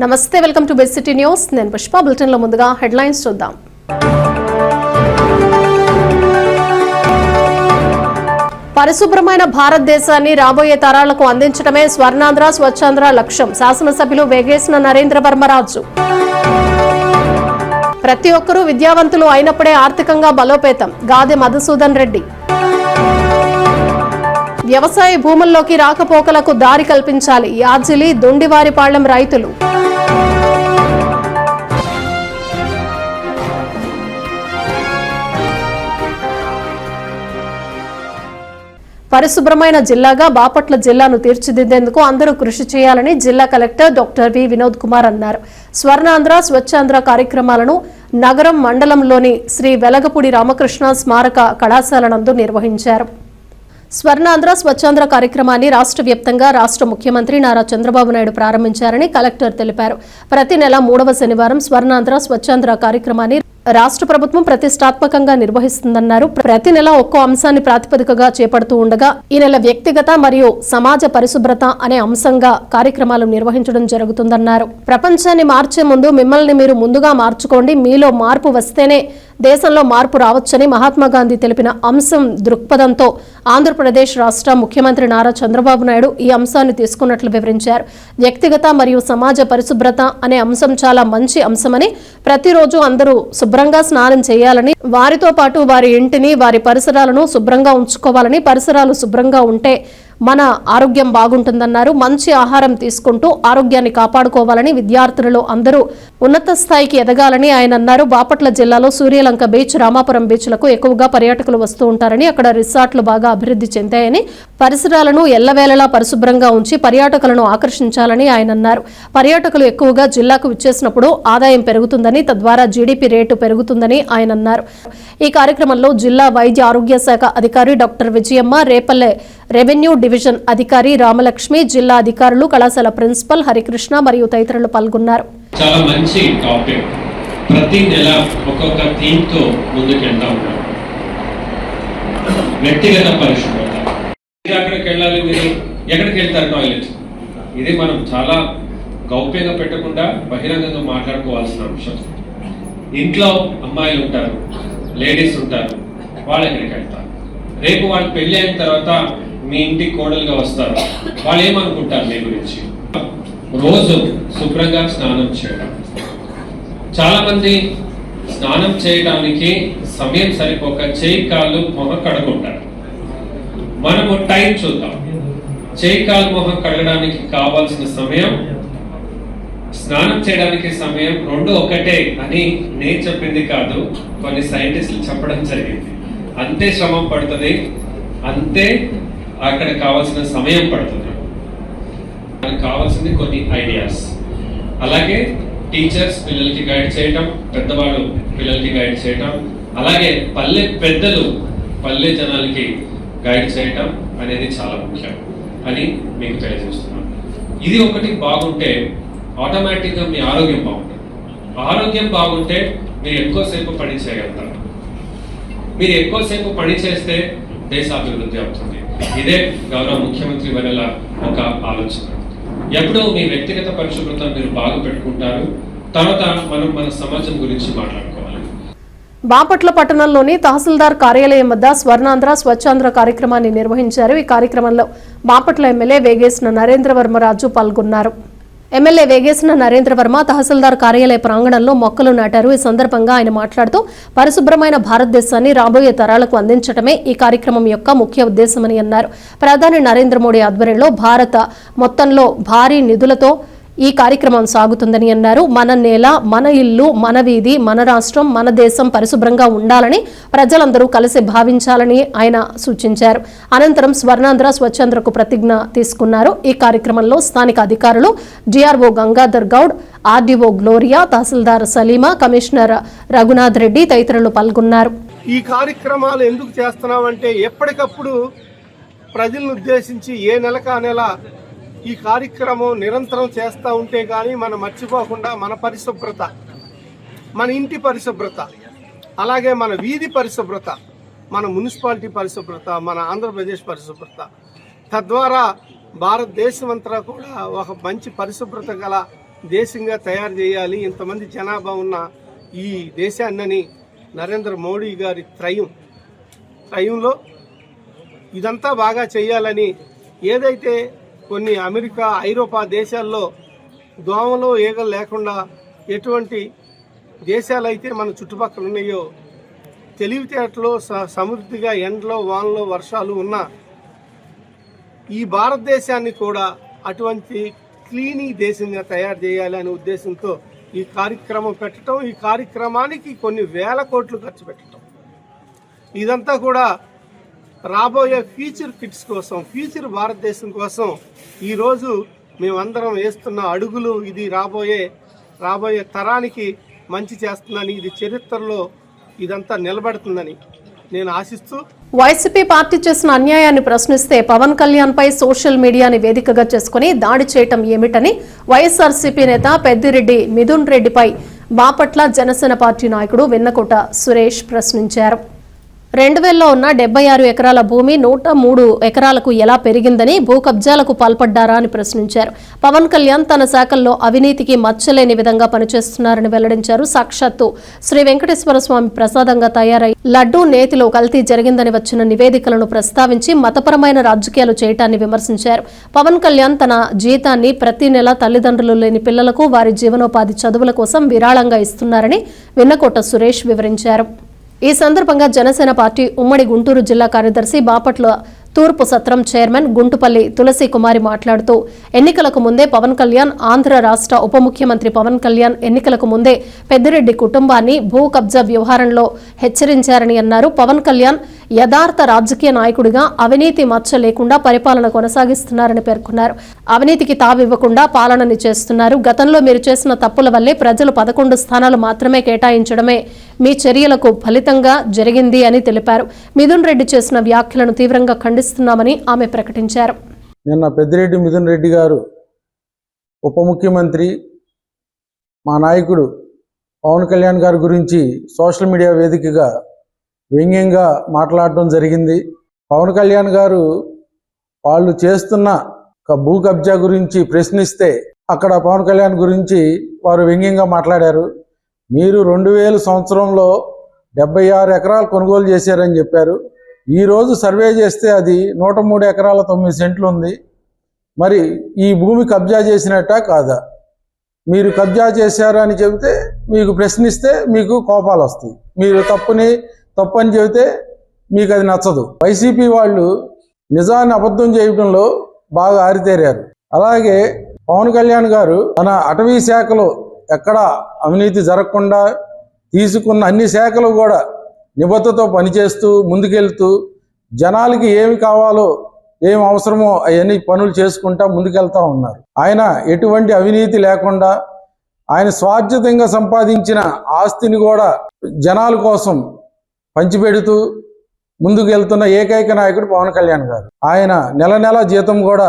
నమస్తే, welcome to best city news. నేను Pushpa. Bulletin లో ముందుగా హెడ్లైన్స్ చూద్దాం. పరిశుభ్రమైన భారతదేశాన్ని రాబోయే తరాలకు అందించడమే స్వర్ణాంధ్ర స్వచ్ఛాంధ్ర లక్ష్యం. శాసనసభ్యులు వేగేసిన నరేంద్ర వర్మరాజు. ప్రతి ఒక్కరూ విద్యావంతులు అయినప్పుడే ఆర్థికంగా బలోపేతం. గాదె మధుసూదన్ రెడ్డి. వ్యవసాయ భూముల్లోకి రాకపోకలకు దారి కల్పించాలి. యాజిలి దొండివారిపాళ్లెం రైతులు. పరిశుభ్రమైన జిల్లాగా బాపట్ల జిల్లాను తీర్చిదిద్దేందుకు అందరూ కృషి చేయాలని జిల్లా collector doctor V Vinod Kumar అన్నారు. స్వర్ణాంధ్ర స్వచ్ఛాంధ్ర కార్యక్రమాలను నగరం మండలంలోని శ్రీ వెలగపూడి రామకృష్ణ స్మారక కళాశాల నందు నిర్వహించారు. స్వర్ణాంధ్ర స్వచ్ఛాంధ్ర కార్యక్రమాన్ని రాష్ట్ర వ్యాప్తంగా రాష్ట్ర ముఖ్యమంత్రి నారా చంద్రబాబు నాయుడు ప్రారంభించారని కలెక్టర్ తెలిపారు. ప్రతి నెల 3వ శనివారం స్వర్ణాంధ్ర స్వచ్ఛాంధ్ర కార్యక్రమాన్ని రాష్ట్ర ప్రభుత్వం ప్రతిష్టాత్మకంగా నిర్వహిస్తుందన్నారు. ప్రతి నెల ఒక్కో అంశాన్ని ప్రాతిపదికగా చేపడుతూ ఉండగా ఈ నెల వ్యక్తిగత మరియు సమాజ పరిశుభ్రత అనే అంశంగా కార్యక్రమాలు నిర్వహించడం జరుగుతుందన్నారు. ప్రపంచాన్ని మార్చే ముందు మిమ్మల్ని మీరు ముందుగా మార్చుకోండి. మీలో మార్పు వస్తేనే దేశంలో మార్పు రావచ్చని మహాత్మా గాంధీ తెలిపిన అంశం దృక్పథంతో ఆంధ్రప్రదేశ్ రాష్ట్ర ముఖ్యమంత్రి నారా చంద్రబాబు నాయుడు ఈ అంశాన్ని తీసుకున్నట్లు వివరించారు. వ్యక్తిగత మరియు సమాజ పరిశుభ్రత అనే అంశం చాలా మంచి అంశమని, ప్రతిరోజు అందరూ శుభ్రంగా స్నానం చేయాలని, వారితో పాటు వారి ఇంటిని వారి పరిసరాలను శుభ్రంగా ఉంచుకోవాలని, పరిసరాలు శుభ్రంగా ఉంటే మన ఆరోగ్యం బాగుంటుందన్నారు. మంచి ఆహారం తీసుకుంటూ ఆరోగ్యాన్ని కాపాడుకోవాలని, విద్యార్థులలో అందరూ ఉన్నత స్థాయికి ఎదగాలని ఆయన అన్నారు. బాపట్ల జిల్లాలో సూర్యలంక బీచ్, రామాపురం బీచ్లకు ఎక్కువగా పర్యాటకులు వస్తూ ఉంటారని, అక్కడ రిసార్ట్లు బాగా అభివృద్ధి చెందాయని, పరిసరాలను ఎల్లవేళలా పరిశుభ్రంగా ఉంచి పర్యాటకులను ఆకర్షించాలని ఆయన అన్నారు. పర్యాటకులు ఎక్కువగా జిల్లాకు విచ్చేసినప్పుడు ఆదాయం పెరుగుతుందని, తద్వారా జీడీపీ రేటు పెరుగుతుందని ఆయన అన్నారు. ఈ కార్యక్రమంలో జిల్లా వైద్య ఆరోగ్య శాఖ అధికారి doctor Vijayamma, Repalle revenue division అధికారి రామలక్ష్మి, జిల్లా అధికారులు, కళాశాల ప్రిన్సిపల్ హరికృష్ణ మరియు తదితరులు పాల్గొన్నారు. చాలా మంచి టాపిక్. ప్రతి నెల ఒక్కొక్క థీమ్ తో ముందుకెళ్తా ఉన్నాం. వ్యక్తిగత పరిశుభ్రత. అక్కడికి వెళ్ళాలి, మీరు ఎక్కడికి వెళ్తారు? టాయిలెట్. ఇది మనం చాలా గౌప్యంగా పెట్టకుండా బహిరంగంగా మాట్లాడుకోవాల్సిన అంశం. ఇంట్లో అమ్మాయిలు ఉంటారు, లేడీస్ ఉంటారు, వాళ్ళు ఎక్కడికి వెళ్తారు? రేపు వాళ్ళు పెళ్లి అయిన తర్వాత మీ ఇంటికి కోడలుగా వస్తారు, వాళ్ళు ఏమనుకుంటారు మీ గురించి? రోజు శుభ్రంగా స్నానం చేయడం. చాలా మంది స్నానం చేయడానికి సమయం సరిపోక చేయి కాళ్ళు మొహం కడుకుంటారు. మనము టైం చూద్దాం. చేయి కాళ్ళు మొహం కడగడానికి కావాల్సిన సమయం, స్నానం చేయడానికి సమయం రెండు ఒకటే అని నేను చెప్పింది కాదు, కొన్ని సైంటిస్టులు చెప్పడం జరిగింది. అంతే శ్రమ పడుతుంది, అంతే అక్కడ కావాల్సిన సమయం పడుతుంది. మనకు కావాల్సింది కొన్ని ఐడియాస్. అలాగే టీచర్స్ పిల్లలకి గైడ్ చేయటం, పెద్దవాళ్ళు పిల్లలకి గైడ్ చేయటం, అలాగే పల్లె పెద్దలు పల్లె జనాలకి గైడ్ చేయటం అనేది చాలా ముఖ్యం అని మీకు తెలియజేస్తున్నాను. ఇది ఒకటి బాగుంటే ఆటోమేటిక్గా మీ ఆరోగ్యం బాగుంటుంది. ఆరోగ్యం బాగుంటే మీరు ఎక్కువసేపు పని చేయగలుగుతారు. మీరు ఎక్కువసేపు పని చేస్తే దేశాభివృద్ధి అవుతుంది. ఇదే గౌరవ ముఖ్యమంత్రి వర్యుల ఒక ఆలోచన. ఎప్పుడూ మీ వ్యక్తిగత పరిశుభ్రత మీరు బాగా పెట్టుకుంటారు, తర్వాత మనం మన సమాజం గురించి మాట్లాడుకోవాలి. బాపట్ల పట్టణంలోని తహసీల్దార్ కార్యాలయం వద్ద స్వర్ణాంధ్ర స్వచ్ఛాంధ్ర కార్యక్రమాన్ని నిర్వహించారు. ఈ కార్యక్రమంలో బాపట్ల ఎమ్మెల్యే వేగేసిన నరేంద్ర వర్మరాజు పాల్గొన్నారు. ఎమ్మెల్యే వేగేసిన నరేంద్ర వర్మ తహసీల్దార్ కార్యాలయ ప్రాంగణంలో మొక్కలు నాటారు. ఈ సందర్భంగా ఆయన మాట్లాడుతూ పరిశుభ్రమైన భారతదేశాన్ని రాబోయే తరాలకు అందించడమే ఈ కార్యక్రమం యొక్క ముఖ్య ఉద్దేశమని అన్నారు. ప్రధాని నరేంద్ర మోడీ ఆధ్వర్యంలో భారత మొత్తంలో భారీ నిధులతో ఈ కార్యక్రమం సాగుతుందని అన్నారు. మన నేల, మన ఇల్లు, మన వీధి, మన రాష్ట్రం, మన దేశం పరిశుభ్రంగా ఉండాలని ప్రజలందరూ కలిసి భావించాలని ఆయన సూచించారు. అనంతరం స్వర్ణాంధ్ర స్వచ్ఛాంధ్రకు ప్రతిజ్ఞ తీసుకున్నారు. ఈ కార్యక్రమంలో స్థానిక అధికారులు DRO Gangadhar Goud, RDO Gloria, tahsildar Salima, commissioner Raghunath Reddy తదితరులు పాల్గొన్నారు. ఈ కార్యక్రమాలు ఎందుకు చేస్తున్నామంటే ఎప్పటికప్పుడు ప్రజలను ఉద్దేశించి ఏ నెలకా నెల ఈ కార్యక్రమం నిరంతరం చేస్తూ ఉంటే కానీ మనం మర్చిపోకుండా మన పరిశుభ్రత, మన ఇంటి పరిశుభ్రత, అలాగే మన వీధి పరిశుభ్రత, మన మున్సిపాలిటీ పరిశుభ్రత, మన ఆంధ్రప్రదేశ్ పరిశుభ్రత, తద్వారా భారతదేశమంతా కూడా ఒక మంచి పరిశుభ్రత గల దేశంగా తయారు చేయాలి, ఇంతమంది జనాభా ఉన్న ఈ దేశాన్నని నరేంద్ర మోడీ గారి త్రయంలో ఇదంతా బాగా చేయాలని, ఏదైతే కొన్ని అమెరికా, ఐరోపా దేశాల్లో దోమలు ఈగలు లేకుండా ఎటువంటి దేశాలైతే మన చుట్టుపక్కల ఉన్నాయో, తెలివితేటలో సమృద్ధిగా ఎండలో వానలో వర్షాలు ఉన్న ఈ భారతదేశాన్ని కూడా అటువంటి క్లీనీ దేశంగా తయారు చేయాలనే ఉద్దేశంతో ఈ కార్యక్రమం పెట్టడం, ఈ కార్యక్రమానికి కొన్ని వేల కోట్లు ఖర్చు పెట్టడం, ఇదంతా కూడా రాబోయే ఫ్యూచర్ కిడ్స్ కోసం, ఫ్యూచర్ భారతదేశం కోసం ఈరోజు మేమందరం వేస్తున్న అడుగులు. ఇది రాబోయే తరానికి మంచి చేస్తుందని, ఇది చరిత్రలో ఇదంతా నిలబడుతుందని నేను ఆశిస్తూ, వైసీపీ పార్టీ చేసిన అన్యాయాన్ని ప్రశ్నిస్తే పవన్ కళ్యాణ్ పై సోషల్ మీడియాని వేదికగా చేసుకుని దాడి చేయటం ఏమిటని వైఎస్ఆర్సీపీ నేత పెద్దిరెడ్డి మిథున్ రెడ్డిపై బాపట్ల జనసేన పార్టీ నాయకుడు వెన్నకోట సురేష్ ప్రశ్నించారు. 2000లో ఉన్న 76 ఎకరాల భూమి 103 ఎకరాలకు ఎలా పెరిగిందని, భూ కబ్జాలకు పాల్పడ్డారా అని ప్రశ్నించారు. పవన్ కళ్యాణ్ తన శాఖల్లో అవినీతికి మచ్చలేని విధంగా పనిచేస్తున్నారని వెల్లడించారు. సాక్షాత్తు శ్రీ వెంకటేశ్వర స్వామి ప్రసాదంగా తయారై లడ్డూ నేతిలో కల్తీ జరిగిందని వచ్చిన నివేదికలను ప్రస్తావించి మతపరమైన రాజకీయాలు చేయటాన్ని విమర్శించారు. పవన్ కళ్యాణ్ తన జీతాన్ని ప్రతి నెల తల్లిదండ్రులు లేని పిల్లలకు వారి జీవనోపాధి చదువుల కోసం విరాళంగా ఇస్తున్నారని వెన్నకోట సురేష్ వివరించారు. ఈ సందర్భంగా జనసేన పార్టీ ఉమ్మడి గుంటూరు జిల్లా కార్యదర్శి బాపట్ల తూర్పు సత్రం చైర్మన్ గుంటుపల్లి తులసి కుమారి మాట్లాడుతూ, ఎన్నికలకు ముందే పవన్ కళ్యాణ్, ఆంధ్ర రాష్ట్ర ఉప ముఖ్యమంత్రి పవన్ కళ్యాణ్ ఎన్నికలకు ముందే పెద్దిరెడ్డి కుటుంబాన్ని భూ కబ్జా వ్యవహారంలో హెచ్చరించారని అన్నారు. పవన్ కళ్యాణ్ యథార్థ రాజకీయ నాయకుడిగా అవినీతి మచ్చ లేకుండా పరిపాలన కొనసాగిస్తున్నారని పేర్కొన్నారు. అవినీతికి తావివ్వకుండా పాలనని చేస్తున్నారు. గతంలో మీరు చేసిన తప్పుల వల్లే ప్రజలు 11 స్థానాలు మాత్రమే కేటాయించడమే మీ చర్యలకు ఫలితంగా జరిగింది అని తెలిపారు. మిథున్ రెడ్డి చేసిన వ్యాఖ్యలను తీవ్రంగా ఖండిస్తున్నామని ఆమె ప్రకటించారు. నిన్న పెద్దిరెడ్డి మిథున్ రెడ్డి గారు ఉప ముఖ్యమంత్రి, మా నాయకుడు పవన్ కళ్యాణ్ గారి గురించి సోషల్ మీడియా వేదికగా వ్యంగ్యంగా మాట్లాడటం జరిగింది. పవన్ కళ్యాణ్ గారు వాళ్ళు చేస్తున్న భూ కబ్జా గురించి ప్రశ్నిస్తే అక్కడ పవన్ కళ్యాణ్ గురించి వారు వ్యంగ్యంగా మాట్లాడారు. మీరు 2000 సంవత్సరంలో 76 ఎకరాలు కొనుగోలు చేశారని చెప్పారు. ఈరోజు సర్వే చేస్తే అది 103 ఎకరాల 9 సెంట్లు ఉంది. మరి ఈ భూమి కబ్జా చేసినట్టా కాదా? మీరు కబ్జా చేశారు అని చెబితే మీకు ప్రశ్నిస్తే మీకు కోపాలు వస్తాయి. మీరు తప్పు అని చెబితే మీకు అది నచ్చదు. వైసీపీ వాళ్ళు నిజాన్ని అబద్ధం చేయడంలో బాగా ఆరితేరారు. అలాగే పవన్ కళ్యాణ్ గారు తన అటవీ శాఖలో ఎక్కడ అవినీతి జరగకుండా తీసుకున్న అన్ని శాఖలు కూడా నిబద్ధతతో పనిచేస్తూ ముందుకెళ్తూ జనాలకి ఏమి కావాలో ఏం అవసరమో అవన్నీ పనులు చేసుకుంటా ముందుకెళ్తా ఉన్నారు. ఆయన ఎటువంటి అవినీతి లేకుండా ఆయన స్వార్థంగా సంపాదించిన ఆస్తిని కూడా జనాల కోసం పంచిపెడుతూ ముందుకెళ్తున్న ఏకైక నాయకుడు పవన్ కళ్యాణ్ గారు. ఆయన నెల జీతం కూడా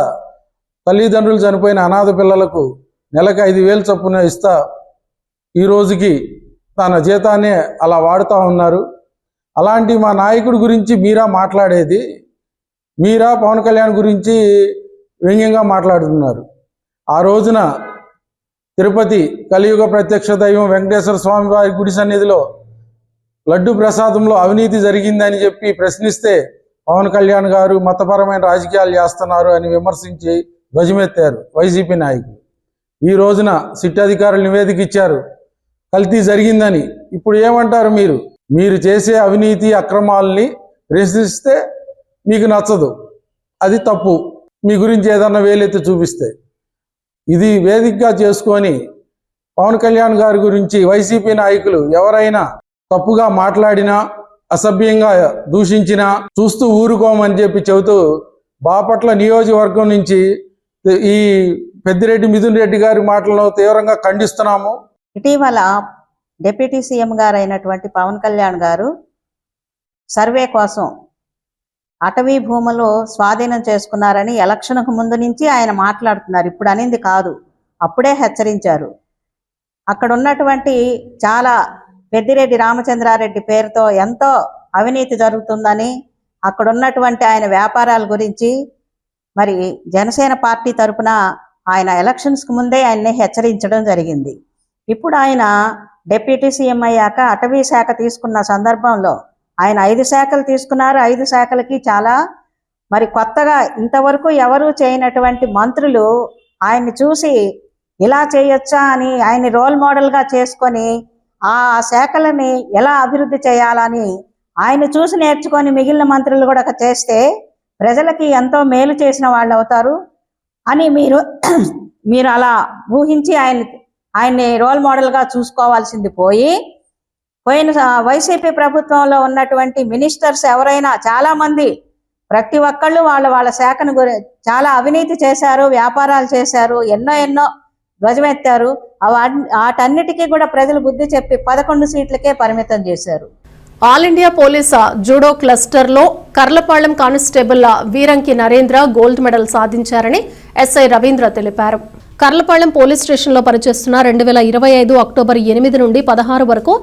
తల్లిదండ్రులు చనిపోయిన అనాథ పిల్లలకు నెలకు 5,000 చొప్పున ఇస్తా ఈ రోజుకి తన జీతాన్ని అలా వాడుతూ ఉన్నారు. అలాంటి మా నాయకుడి గురించి మీరా మాట్లాడేది? మీరా పవన్ కళ్యాణ్ గురించి వ్యంగ్యంగా మాట్లాడుతున్నారు. ఆ రోజున తిరుపతి కలియుగ ప్రత్యక్ష దైవం వెంకటేశ్వర స్వామి వారి గుడి సన్నిధిలో లడ్డు ప్రసాదంలో అవినీతి జరిగిందని చెప్పి ప్రశ్నిస్తే పవన్ కళ్యాణ్ గారు మతపరమైన రాజకీయాలు చేస్తున్నారు అని విమర్శించి ధ్వజమెత్తారు వైసీపీ నాయకులు. ఈ రోజున సిట్ అధికారులు నివేదిక ఇచ్చారు కల్తీ జరిగిందని. ఇప్పుడు ఏమంటారు? మీరు చేసే అవినీతి అక్రమాలని ప్రశ్నిస్తే మీకు నచ్చదు, అది తప్పు. మీ గురించి ఏదన్నా వేలెత్తి చూపిస్తే ఇది వేదికగా చేసుకొని పవన్ కళ్యాణ్ గారి గురించి వైసీపీ నాయకులు ఎవరైనా తప్పుగా మాట్లాడినా అసభ్యంగా దూషించినా చూస్తూ ఊరుకోమని చెప్పి చెబుతూ బాపట్ల నియోజకవర్గం నుంచి ఈ పెద్దిరెడ్డి మిథున్ రెడ్డి గారి మాటలను తీవ్రంగా ఖండిస్తున్నాము. ఇటీవల డిప్యూటీ సీఎం గారు అయినటువంటి పవన్ కళ్యాణ్ గారు సర్వే కోసం అటవీ భూములు స్వాధీనం చేసుకున్నారని ఎలక్షన్కు ముందు నుంచి ఆయన మాట్లాడుతున్నారు. ఇప్పుడు అనింది కాదు, అప్పుడే హెచ్చరించారు. అక్కడ ఉన్నటువంటి చాలా పెద్దిరెడ్డి రామచంద్రారెడ్డి పేరుతో ఎంతో అవినీతి జరుగుతుందని, అక్కడ ఉన్నటువంటి ఆయన వ్యాపారాల గురించి మరి జనసేన పార్టీ తరపున ఆయన ఎలక్షన్స్కి ముందే ఆయన్ని హెచ్చరించడం జరిగింది. ఇప్పుడు ఆయన డిప్యూటీ సీఎం అయ్యాక అటవీ శాఖ తీసుకున్న సందర్భంలో ఆయన 5 శాఖలు తీసుకున్నారు. 5 శాఖలకి చాలా మరి కొత్తగా ఇంతవరకు ఎవరూ చేయనటువంటి మంత్రులు ఆయన్ని చూసి ఇలా చేయొచ్చా అని ఆయన్ని రోల్ మోడల్గా చేసుకొని ఆ శాఖలని ఎలా అభివృద్ధి చేయాలని ఆయన చూసి నేర్చుకొని మిగిలిన మంత్రులు కూడా చేస్తే ప్రజలకి ఎంతో మేలు చేసిన వాళ్ళు అవుతారు అని మీరు అలా ఊహించి ఆయన్ని రోల్ మోడల్గా చూసుకోవాల్సింది పోయిన వైసీపీ ప్రభుత్వంలో ఉన్నటువంటి మినిస్టర్స్ ఎవరైనా చాలామంది ప్రతి ఒక్కళ్ళు వాళ్ళ శాఖను చాలా అవినీతి చేశారు, వ్యాపారాలు చేశారు, ఎన్నో ధ్వజమెత్తారు. వాటన్నిటికీ కూడా ప్రజలు బుద్ధి చెప్పి 11 సీట్లకే పరిమితం చేశారు. ఆల్ ఇండియా పోలీస్ జూడో క్లస్టర్లో Karlapalem constable Veeranki Narendra gold medal సాధించారని ఎస్ఐ రవీంద్ర తెలిపారు. కర్లపాళెం పోలీస్ స్టేషన్లో పనిచేస్తున్న 2025 అక్టోబర్ 8 నుండి 16 వరకు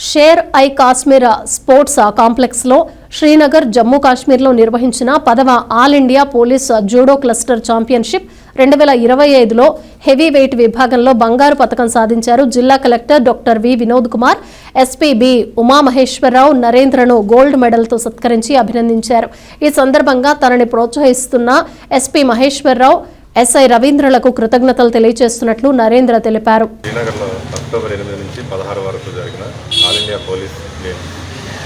షేర్ ఐ కాశ్మీర్ స్పోర్ట్స్ కాంప్లెక్స్లో శ్రీనగర్, జమ్మూ కాశ్మీర్లో నిర్వహించిన 10వ all India police judo cluster championship 2025లో హెవీ వెయిట్ విభాగంలో బంగారు పతకం సాధించారు. జిల్లా collector doctor V Vinod Kumar, SP B Umamaheswararao నరేంద్రను గోల్డ్ మెడల్తో సత్కరించి అభినందించారు. ఈ సందర్భంగా తనని ప్రోత్సహిస్తున్న ఎస్పీ మహేశ్వరరావు, ఎస్ఐ రవీంద్రలకు కృతజ్ఞతలు తెలియజేస్తున్నట్లు నరేంద్ర తెలిపారు. శ్రీనగర్లో అక్టోబర్ 8 నుంచి 16 వరకు జరిగిన all India police game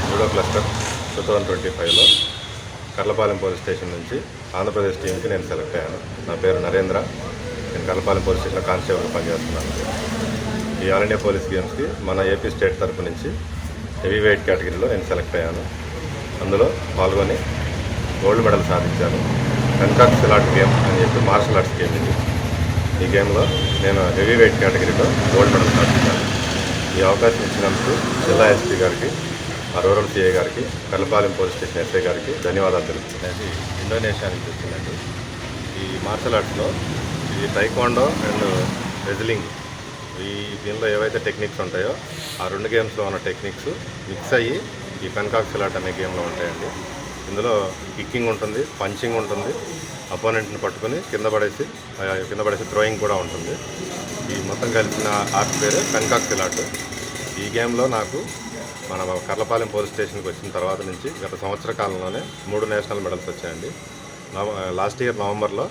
judo cluster 2025లో కర్లపాలెం పోలీస్ స్టేషన్ నుంచి ఆంధ్రప్రదేశ్ టీంకి నేను సెలెక్ట్ అయ్యాను. నా పేరు నరేంద్ర. నేను కర్లపాలెం పోలీస్ స్టేషన్లో కానిస్టేబుల్ పనిచేస్తున్నాను. ఈ ఆల్ ఇండియా పోలీస్ గేమ్స్కి మన ఏపీ స్టేట్ తరఫు నుంచి హెవీ వెయిట్ కేటగిరీలో నేను సెలెక్ట్ అయ్యాను. అందులో పాల్గొని గోల్డ్ మెడల్ సాధించాను. పెన్కాక్ సిలాట్ గేమ్ అని చెప్పి మార్షల్ ఆర్ట్స్ గేమ్ ఇది. ఈ గేమ్లో నేను హెవీ వెయిట్ కేటగిరీలో గోల్డ్ మెడల్ సాధించాను. ఈ అవకాశం ఇచ్చినందుకు జిల్లా ఎస్పీ గారికి, రూరల్ సిఐ గారికి, కర్లపాలెం పోలీస్ స్టేషన్ ఎస్ఐ గారికి ధన్యవాదాలు తెలుపుతున్నాయి. ఇండోనేషియా నుంచి వచ్చిందండి. ఈ మార్షల్ ఆర్ట్స్లో ఈ టైక్వాండో అండ్ రెజ్లింగ్ దీనిలో ఏవైతే టెక్నిక్స్ ఉంటాయో ఆ 2 గేమ్స్లో ఉన్న టెక్నిక్స్ మిక్స్ అయ్యి ఈ పెన్కాక్ సిలాట్ అనే గేమ్లో ఉంటాయండి. ఇందులో కిక్కింగ్ ఉంటుంది, పంచింగ్ ఉంటుంది, అపోనెంట్ని పట్టుకుని కింద పడేసి థ్రోయింగ్ కూడా ఉంటుంది. ఈ మొత్తం కలిసిన ఆర్ట్ పేరు పెన్కాక్ సిలాట్. ఈ గేమ్లో నాకు మన కర్లపాలెం పోలీస్ స్టేషన్కి వచ్చిన తర్వాత నుంచి గత సంవత్సర కాలంలోనే 3 నేషనల్ మెడల్స్ వచ్చాయండి. లాస్ట్ ఇయర్ నవంబర్లో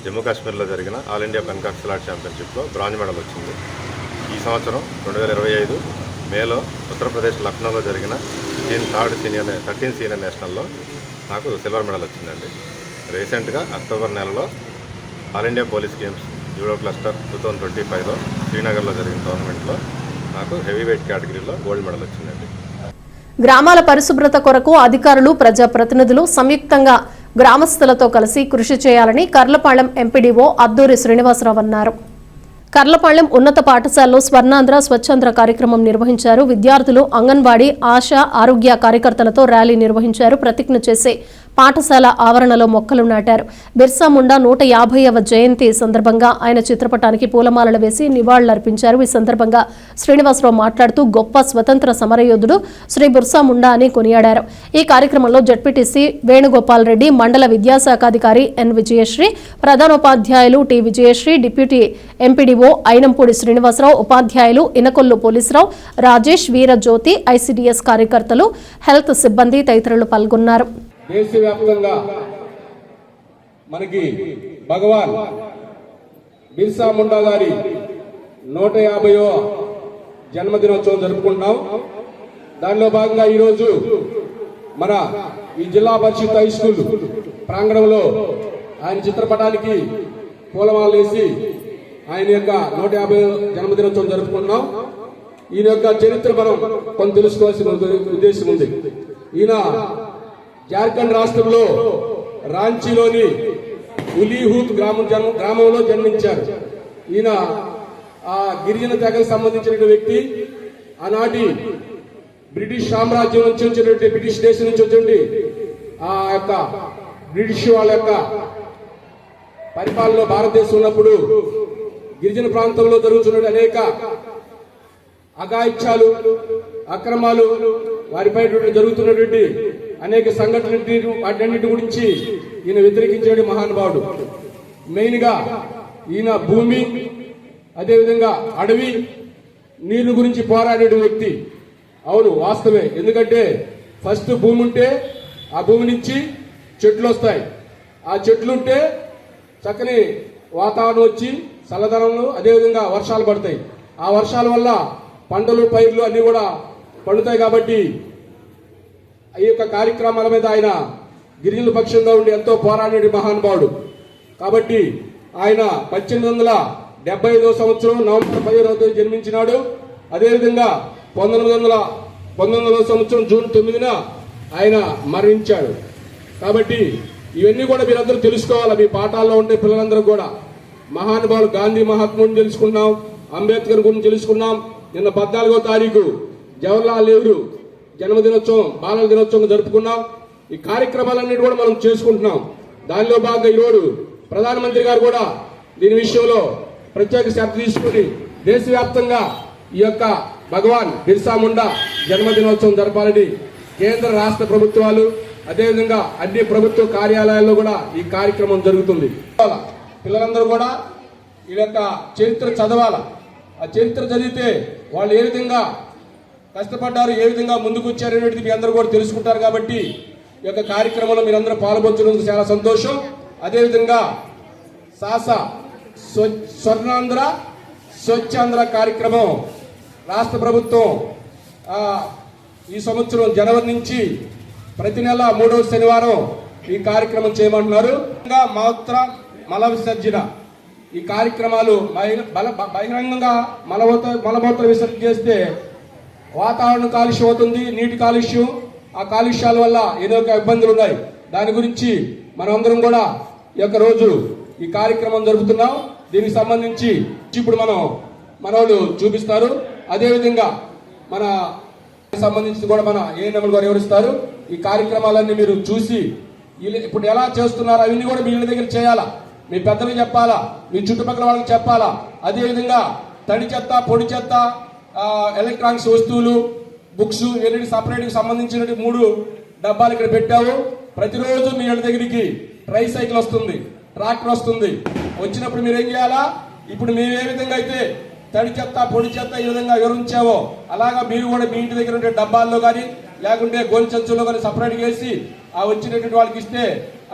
జమ్మూ కాశ్మీర్లో జరిగిన ఆల్ ఇండియా పెన్కాక్ సిలాట్ ఛాంపియన్షిప్లో బ్రాంజ్ మెడల్ వచ్చింది. ఈ సంవత్సరం 2025 మేలో ఉత్తరప్రదేశ్ లక్నోలో జరిగిన 13 సీనియర్ నేషనల్లో నాకు సిల్వర్ మెడల్ వచ్చిందండి. రీసెంట్గా అక్టోబర్ నెలలో all India police games judo cluster 2025లో శ్రీనగర్లో జరిగిన టోర్నమెంట్లో నాకు హెవీ వెయిట్ కేటగిరీలో గోల్డ్ మెడల్ వచ్చిందండి. గ్రామాల పరిశుభ్రత కొరకు అధికారులు, ప్రజాప్రతినిధులు సంయుక్తంగా గ్రామస్తులతో కలిసి కృషి చేయాలని కర్లపాళెం ఎంపీడీఓ అద్దూరి శ్రీనివాసరావు అన్నారు. కర్లపాళెం ఉన్నత పాఠశాలలో స్వర్ణాంధ్ర స్వచ్ఛాంధ్ర కార్యక్రమం నిర్వహించారు. విద్యార్థులు అంగన్వాడీ, ఆశా, ఆరోగ్య కార్యకర్తలతో ర్యాలీ నిర్వహించారు. ప్రతిజ్ఞ చేసి పాఠశాల ఆవరణలో మొక్కలు నాటారు. బిర్సా ముండా 150వ జయంతి సందర్భంగా ఆయన చిత్రపటానికి పూలమాలలు వేసి నివాళులర్పించారు. ఈ సందర్భంగా శ్రీనివాసరావు మాట్లాడుతూ గొప్ప స్వతంత్ర సమరయోధుడు శ్రీ బిర్సా ముండా అని కొనియాడారు. ఈ కార్యక్రమంలో జడ్పీటీసీ వేణుగోపాల్ రెడ్డి, మండల విద్యాశాఖాధికారి ఎన్ విజయశ్రీ, ప్రధానోపాధ్యాయులు T Vijayashree, deputy MPDO Ainampudi Srinivasarao, ఉపాధ్యాయులు ఇనకొల్లు పోలీసురావు, రాజేష్, వీరజ్యోతి, ఐసీడీఎస్ కార్యకర్తలు, హెల్త్ సిబ్బంది తదితరులు పాల్గొన్నారు. దేశవ్యాప్తంగా మనకి భగవాన్ బిర్సా ముండా గారి 150వ జన్మదినోత్సవం జరుపుకుంటున్నాం. దానిలో భాగంగా ఈరోజు మన ఈ జిల్లా పరిషత్ హై స్కూల్ ప్రాంగణంలో ఆయన చిత్రపటానికి పూలమాల వేసి ఆయన యొక్క 150వ జన్మదినోత్సవం జరుపుకుంటున్నాం. ఈయన యొక్క చరిత్ర మనం కొంత తెలుసుకోవాల్సిన ఉద్దేశం ఉంది. ఈయన జార్ఖండ్ రాష్ట్రంలో రాంచీలోని ఉలీహూత్ గ్రామంలో జన్మించారు. ఈయన ఆ గిరిజన తెగకు సంబంధించిన వ్యక్తి. ఆనాటి బ్రిటిష్ సామ్రాజ్యం నుంచి వచ్చినటువంటి, బ్రిటిష్ దేశం నుంచి వచ్చినటువంటి ఆ యొక్క బ్రిటిష్ వాళ్ళ యొక్క పరిపాలనలో భారతదేశం ఉన్నప్పుడు గిరిజన ప్రాంతంలో జరుగుతున్న అనేక అఘాయిత్యాలు, అక్రమాలు, వారిపై జరుగుతున్నటువంటి అనేక సంఘటనలు, వాటన్నిటి గురించి ఈయన వ్యతిరేకించిన మహానుభావుడు. మెయిన్ గా ఈయన భూమి, అదేవిధంగా అడవి, నీరు గురించి పోరాడే వ్యక్తి. అవును, వాస్తవే. ఎందుకంటే ఫస్ట్ భూమి ఉంటే ఆ భూమి నుంచి చెట్లు వస్తాయి. ఆ చెట్లు ఉంటే చక్కని వాతావరణం వచ్చి చల్లదనంలో అదేవిధంగా వర్షాలు పడతాయి. ఆ వర్షాల వల్ల పంటలు, పైర్లు అన్ని కూడా పండుతాయి. కాబట్టి ఈ యొక్క కార్యక్రమాల మీద ఆయన గిరిజనుల పక్షంగా ఉండి ఎంతో పోరాడే మహానుభావుడు. కాబట్టి ఆయన 1875 సంవత్సరం నవంబర్ 15వ తేదీ జన్మించినాడు. అదేవిధంగా 1900 సంవత్సరం జూన్ 9న ఆయన మరణించాడు. కాబట్టి ఇవన్నీ కూడా మీరందరూ తెలుసుకోవాలి. మీ పాఠాల్లో ఉండే పిల్లలందరూ కూడా మహానుభావులు గాంధీ మహాత్ముడిని తెలుసుకున్నాం, అంబేద్కర్ గురించి తెలుసుకున్నాం. నిన్న 14వ తారీఖు జవహర్లాల్ నెహ్రూ జన్మదినోత్సవం, బాలల దినోత్సవం జరుపుకున్నాం. ఈ కార్యక్రమాలన్నిటి కూడా మనం చేసుకుంటున్నాం. దానిలో భాగంగా ఈరోజు ప్రధానమంత్రి గారు కూడా దీని విషయంలో ప్రత్యేక శ్రద్ధ తీసుకుని దేశవ్యాప్తంగా ఈ యొక్క భగవాన్ బిర్సా ముండా జన్మదినోత్సవం జరపాలని కేంద్ర రాష్ట్ర ప్రభుత్వాలు అదేవిధంగా అన్ని ప్రభుత్వ కార్యాలయాల్లో కూడా ఈ కార్యక్రమం జరుగుతుంది. పిల్లలందరూ కూడా ఈ యొక్క చరిత్ర చదవాల. ఆ చరిత్ర చదివితే వాళ్ళు ఏ విధంగా కష్టపడ్డారు, ఏ విధంగా ముందుకు వచ్చారు అనేది మీ అందరూ కూడా తెలుసుకుంటారు. కాబట్టి ఈ యొక్క కార్యక్రమంలో మీరందరూ పాల్గొంటున్నందుకు చాలా సంతోషం. అదేవిధంగా సాసా స్వర్ణాంధ్ర స్వచ్ఛాంధ్ర కార్యక్రమం రాష్ట్ర ప్రభుత్వం ఈ సంవత్సరం జనవరి నుంచి ప్రతి నెల 3వ శనివారం ఈ కార్యక్రమం చేయమంటున్నారు. మూత్ర మల విసర్జన ఈ కార్యక్రమాలు బహిరంగంగా మలమూత్ర విసర్జన చేస్తే వాతావరణ కాలుష్యం అవుతుంది, నీటి కాలుష్యం. ఆ కాలుష్యాల వల్ల ఏదో ఒక ఇబ్బందులు ఉన్నాయి. దాని గురించి మనం అందరం కూడా ఈ యొక్క రోజు ఈ కార్యక్రమం జరుపుతున్నాం. దీనికి సంబంధించి ఇప్పుడు మనోళ్ళు చూపిస్తారు. అదేవిధంగా మన సంబంధించి కూడా మన ఏఎన్ఎంలు గారు వివరిస్తారు. ఈ కార్యక్రమాలన్నీ మీరు చూసి ఇప్పుడు ఎలా చేస్తున్నారు అవన్నీ కూడా మీ ఇళ్ళ దగ్గర చేయాలా, మీ పెద్దలకు చెప్పాలా, మీ చుట్టుపక్కల వాళ్ళకి చెప్పాలా. అదేవిధంగా తడి చెత్త, పొడి చెత్త, ఎలక్ట్రానిక్స్ వస్తువులు, బుక్స్ ఇవన్నీ సపరేట్గా సంబంధించిన 3 డబ్బాలు ఇక్కడ పెట్టావు. ప్రతిరోజు మీ ఇళ్ళ దగ్గరికి ట్రై సైకిల్ వస్తుంది, ట్రాక్టర్ వస్తుంది. వచ్చినప్పుడు మీరు ఏం చేయాలా, ఇప్పుడు మేము ఏ విధంగా అయితే తడి చెత్త, పొడి చెత్త ఈ విధంగా వివరించావో అలాగా మీరు కూడా మీ ఇంటి దగ్గర ఉండే డబ్బాల్లో కానీ లేకుంటే గోల్ సంచుల్లో కానీ సపరేట్గా వేసి ఆ వచ్చినటువంటి వాళ్ళకి ఇస్తే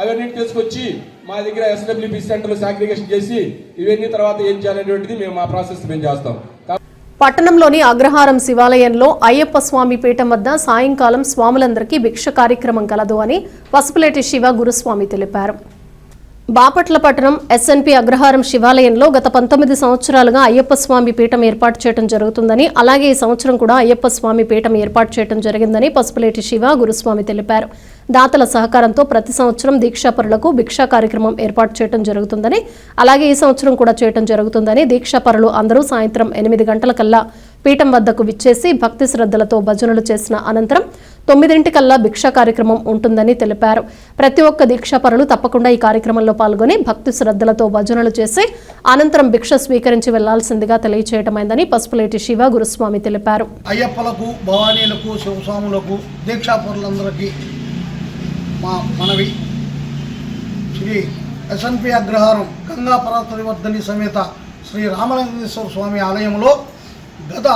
అవన్నీ తీసుకొచ్చి మా దగ్గర SWP సెంటర్లో సాగ్రిగేషన్ చేసి ఇవన్నీ తర్వాత ఏం చేయాలనేటువంటిది మేము మా ప్రాసెస్ మేము చేస్తాం. పట్టణంలోని అగ్రహారం శివాలయంలో అయ్యప్ప స్వామి పీఠం వద్ద సాయంకాలం స్వాములందరికీ భిక్ష కార్యక్రమం కలదు అని పసుపులేటి శివ గురుస్వామి తెలిపారు. బాపట్ల పట్టణం SNP అగ్రహారం శివాలయంలో గత 19 సంవత్సరాలుగా అయ్యప్ప స్వామి పీఠం ఏర్పాటు చేయడం జరుగుతుందని, అలాగే ఈ సంవత్సరం కూడా అయ్యప్ప స్వామి పీఠం ఏర్పాటు చేయడం జరిగిందని పసుపులేటి శివ గురుస్వామి తెలిపారు. దాతల సహకారంతో ప్రతి సంవత్సరం దీక్షాపరులకు భిక్షా కార్యక్రమం ఏర్పాటు చేయడం జరుగుతుందని, అలాగే ఈ సంవత్సరం కూడా చేయడం జరుగుతుందని, దీక్షాపరులు అందరూ సాయంత్రం 8 గంటలకల్లా పీఠం వద్దకు విచ్చేసి భక్తి శ్రద్ధలతో భజనలు చేసిన అనంతరం 9 భిక్షా కార్యక్రమం ఉంటుందని తెలిపారు. ప్రతి ఒక్క దీక్షాపరులు తప్పకుండా ఈ కార్యక్రమంలో పాల్గొని భక్తి శ్రద్ధలతో భజనలు చేసి అనంతరం భిక్ష స్వీకరించి వెళ్లాల్సిందిగా తెలియచేయటమైందని పసుపులేటి శివ గురుస్వామి తెలిపారు. అయ్యప్పలకు, భవానీలకు, శివస్వాములకు, దీక్షాపరులందరికీ మా మనవి. శ్రీ SNP అగ్రహారం గంగా పరాత్పరివర్ధని సమేత శ్రీ రామలింగేశ్వర స్వామి ఆలయంలో గత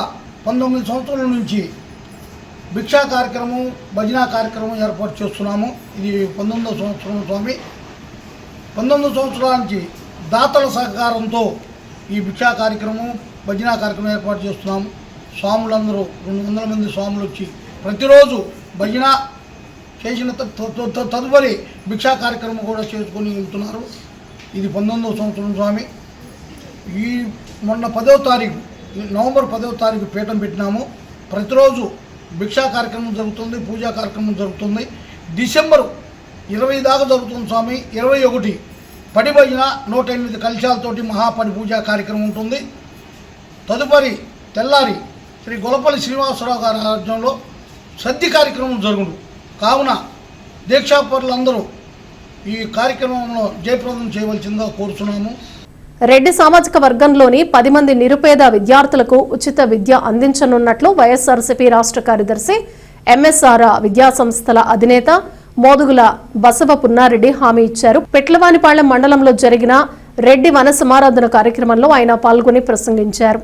19 సంవత్సరాల నుంచి భిక్షా కార్యక్రమం, భజనా కార్యక్రమం ఏర్పాటు చేస్తున్నాము. ఇది 19వ సంవత్సరం స్వామి. 19 సంవత్సరాల నుంచి దాతల సహకారంతో ఈ భిక్షా కార్యక్రమం, భజనా కార్యక్రమం ఏర్పాటు చేస్తున్నాము. స్వాములందరూ 200 మంది స్వాములు వచ్చి ప్రతిరోజు భజన చేసిన తదుపరి భిక్షా కార్యక్రమం కూడా చేసుకొని వెళ్తున్నారు. ఇది 19వ సంవత్సరం స్వామి. ఈ మొన్న 10వ తారీఖు నవంబర్ 10వ తారీఖు పీఠం పెట్టినాము. ప్రతిరోజు భిక్షా కార్యక్రమం జరుగుతుంది, పూజా కార్యక్రమం జరుగుతుంది. డిసెంబర్ 20 దాకా జరుగుతుంది స్వామి. 21 పడి భజన 108 కలశాలతోటి మహాపడి పూజా కార్యక్రమం ఉంటుంది. తదుపరి తెల్లారి శ్రీ గొల్లపల్లి శ్రీనివాసరావు గారి ఆధ్వర్యంలో సద్ది కార్యక్రమం జరుగును. కావున దీక్షాపరులందరూ ఈ కార్యక్రమంలో జయప్రదం చేయవలసిందిగా కోరుతున్నాము. రెడ్డి సామాజిక వర్గంలోని 10 మంది నిరుపేద విద్యార్థులకు ఉచిత విద్య అందించనున్నట్లు వైఎస్ఆర్సీపీ రాష్ట్ర కార్యదర్శి MSR విద్యా సంస్థల అధినేత మోదుగుల బసవ పున్నారెడ్డి హామీ ఇచ్చారు. పెట్లవానిపాళెం మండలంలో జరిగిన రెడ్డి వన సమారాధన కార్యక్రమంలో ఆయన పాల్గొని ప్రసంగించారు.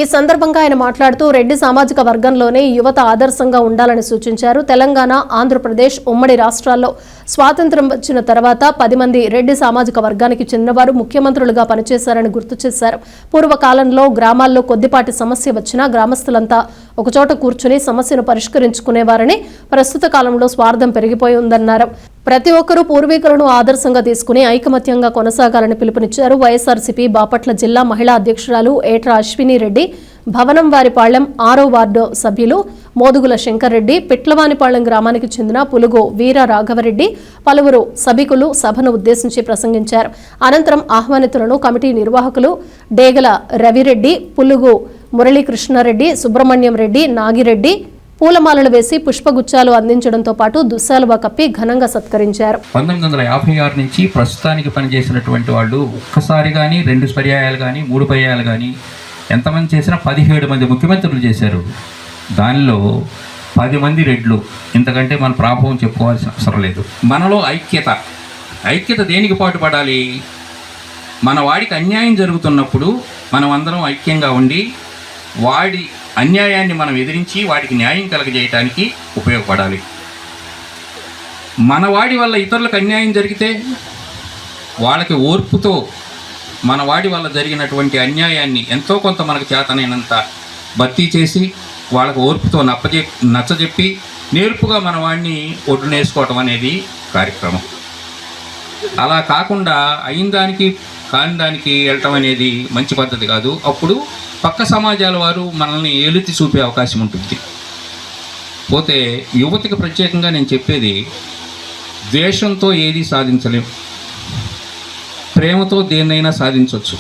ఈ సందర్భంగా ఆయన మాట్లాడుతూ రెడ్డి సామాజిక వర్గంలోనే యువత ఆదర్శంగా ఉండాలని సూచించారు. తెలంగాణ, ఆంధ్రప్రదేశ్ ఉమ్మడి రాష్ట్రాల్లో స్వాతంత్ర్యం వచ్చిన తర్వాత 10 మంది రెడ్డి సామాజిక వర్గానికి చెందినవారు ముఖ్యమంత్రులుగా పనిచేశారని గుర్తు చేశారు. పూర్వకాలంలో గ్రామాల్లో కొద్దిపాటి సమస్య వచ్చినా గ్రామస్తులంతా ఒకచోట కూర్చుని సమస్యను పరిష్కరించుకునేవారని, ప్రస్తుత కాలంలో స్వార్థం పెరిగిపోయి ఉందన్నారు. ప్రతి ఒక్కరూ పూర్వీకులను ఆదర్శంగా తీసుకుని ఐకమత్యంగా కొనసాగాలని పిలుపునిచ్చారు. వైఎస్ఆర్సీపీ బాపట్ల జిల్లా మహిళా అధ్యక్షురాలు ఏట్రా అశ్విని రెడ్డి, భవనం వారిపాళ్లెం 6వ వార్డు సభ్యులు మోదుగుల శంకర్ రెడ్డి, పిట్లవానిపాళ్లెం గ్రామానికి చెందిన పులుగు వీర రాఘవరెడ్డి, పలువురు సభికులు సభను ఉద్దేశించి ప్రసంగించారు. అనంతరం ఆహ్వానితులను కమిటీ నిర్వాహకులు డేగల రవిరెడ్డి, పులుగు మురళీకృష్ణారెడ్డి, సుబ్రహ్మణ్యం రెడ్డి, నాగిరెడ్డి పూలమాలలు వేసి పుష్పగుచ్చాలు అందించడంతో పాటు దుస్సాలువా కప్పి ఘనంగా సత్కరించారు. 1956 నుంచి ప్రస్తుతానికి పనిచేసినటువంటి వాళ్ళు ఒక్కసారి కానీ 2 పర్యాయాలు కానీ 3 పర్యాయాలు కానీ ఎంతమంది చేసినా 17 మంది ముఖ్యమంత్రులు చేశారు. దానిలో 10 మంది రెడ్లు. ఇంతకంటే మన ప్రాభవం చెప్పుకోవాల్సిన అవసరం లేదు. మనలో ఐక్యత దేనికి పాటుపడాలి? మన వాడికి అన్యాయం జరుగుతున్నప్పుడు మనం అందరం ఐక్యంగా ఉండి వాడి అన్యాయాన్ని మనం ఎదిరించి వాడికి న్యాయం కలగజేయటానికి ఉపయోగపడాలి. మన వాడి వల్ల ఇతరులకు అన్యాయం జరిగితే వాళ్ళకి ఓర్పుతో మన వాడి వల్ల జరిగినటువంటి అన్యాయాన్ని ఎంతో కొంత మనకు చేతనైనంత భర్తీ చేసి వాళ్ళకు ఓర్పుతో నచ్చజెప్పి నేర్పుగా మన వాడిని ఒడ్డునేసుకోవటం అనేది కార్యక్రమం. అలా కాకుండా అయిన దానికి కాని దానికి వెళ్ళటం అనేది మంచి పద్ధతి కాదు. అప్పుడు పక్క సమాజాల వారు మనల్ని ఏలెత్తి చూపే అవకాశం ఉంటుంది. పోతే యువతకి ప్రత్యేకంగా నేను చెప్పేది, ద్వేషంతో ఏది సాధించలేం, ప్రేమతో దేన్నైనా సాధించవచ్చు.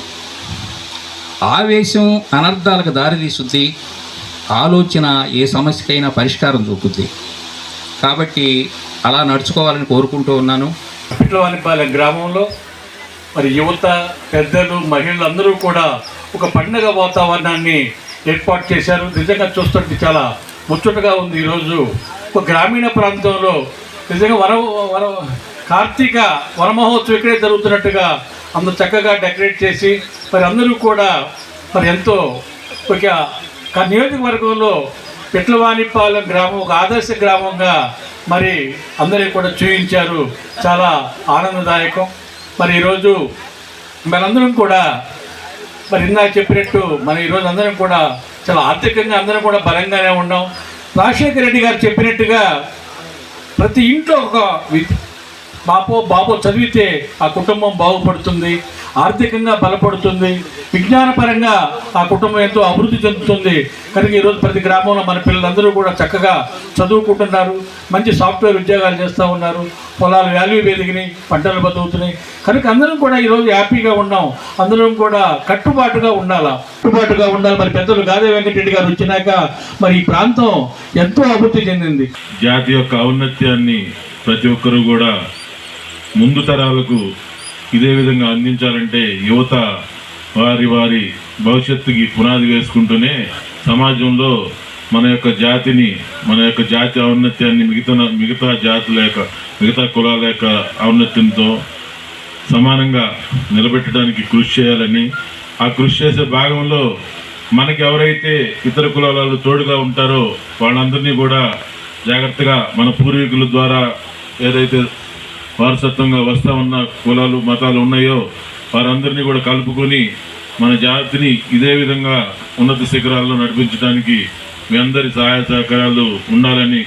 ఆవేశం అనర్థాలకు దారితీస్తుంది, ఆలోచన ఏ సమస్యకైనా పరిష్కారం చూపుద్ది. కాబట్టి అలా నడుచుకోవాలని కోరుకుంటూ ఉన్నాను. పిట్లవానిపాలెం గ్రామంలో మరి యువత, పెద్దలు, మహిళలు అందరూ కూడా ఒక పండుగ వాతావరణాన్ని ఏర్పాటు చేశారు. నిజంగా చూస్తుంటే చాలా ముచ్చటగా ఉంది. ఈరోజు ఒక గ్రామీణ ప్రాంతంలో నిజంగా కార్తీక వనమహోత్సవం ఇక్కడే జరుగుతున్నట్టుగా అందరూ చక్కగా డెకరేట్ చేసి మరి అందరూ కూడా మరి ఎంతో ఒక నియోజకవర్గంలో పిట్లవానిపాలెం గ్రామం ఒక ఆదర్శ గ్రామంగా మరి అందరికీ కూడా చూపించారు. చాలా ఆనందదాయకం. మరి ఈరోజు మనందరం కూడా మరి ఇందాక చెప్పినట్టు మన ఈరోజు అందరం కూడా చాలా ఆర్థికంగా అందరం కూడా బలంగానే ఉన్నాం. రాజశేఖర రెడ్డి గారు చెప్పినట్టుగా ప్రతి ఇంట్లో ఒక బాబో చదివితే ఆ కుటుంబం బాగుపడుతుంది, ఆర్థికంగా బలపడుతుంది, విజ్ఞానపరంగా ఆ కుటుంబం ఎంతో అభివృద్ధి చెందుతుంది. కనుక ఈరోజు ప్రతి గ్రామంలో మన పిల్లలందరూ కూడా చక్కగా చదువుకుంటున్నారు, మంచి సాఫ్ట్వేర్ ఉద్యోగాలు చేస్తూ ఉన్నారు, పొలాలు వాల్యూ పెరిగినాయి, పంటలు బతుకుతున్నాయి. కనుక అందరం కూడా ఈరోజు హ్యాపీగా ఉన్నాం. అందరం కూడా కట్టుబాటుగా ఉండాలి. మరి పెద్దలు గాదే వెంకటరెడ్డి గారు వచ్చినాక మరి ఈ ప్రాంతం ఎంతో అభివృద్ధి చెందింది. జాతి యొక్క ఔన్నత్యాన్ని ప్రతి ఒక్కరూ కూడా ముందు తరాలకు ఇదే విధంగా అందించాలంటే యువత వారి భవిష్యత్తుకి పునాది వేసుకుంటూనే సమాజంలో మన యొక్క జాతిని, మన యొక్క జాతి ఔన్నత్యాన్ని మిగతా జాతుల యొక్క, మిగతా కులాల యొక్క ఔన్నత్యంతో సమానంగా నిలబెట్టడానికి కృషి చేయాలని, ఆ కృషి చేసే భాగంలో మనకి ఎవరైతే ఇతర కులాల తోడుగా ఉంటారో వాళ్ళందరినీ కూడా జాగ్రత్తగా మన పూర్వీకుల ద్వారా ఏదైతే వారసత్వంగా వస్తూ ఉన్న కులాలు, మతాలు ఉన్నాయో వారందరినీ కూడా కలుపుకొని మన జాతిని ఇదే విధంగా ఉన్నత శిఖరాల్లో నడిపించడానికి మీ అందరి సహాయ సహకారాలు ఉండాలని.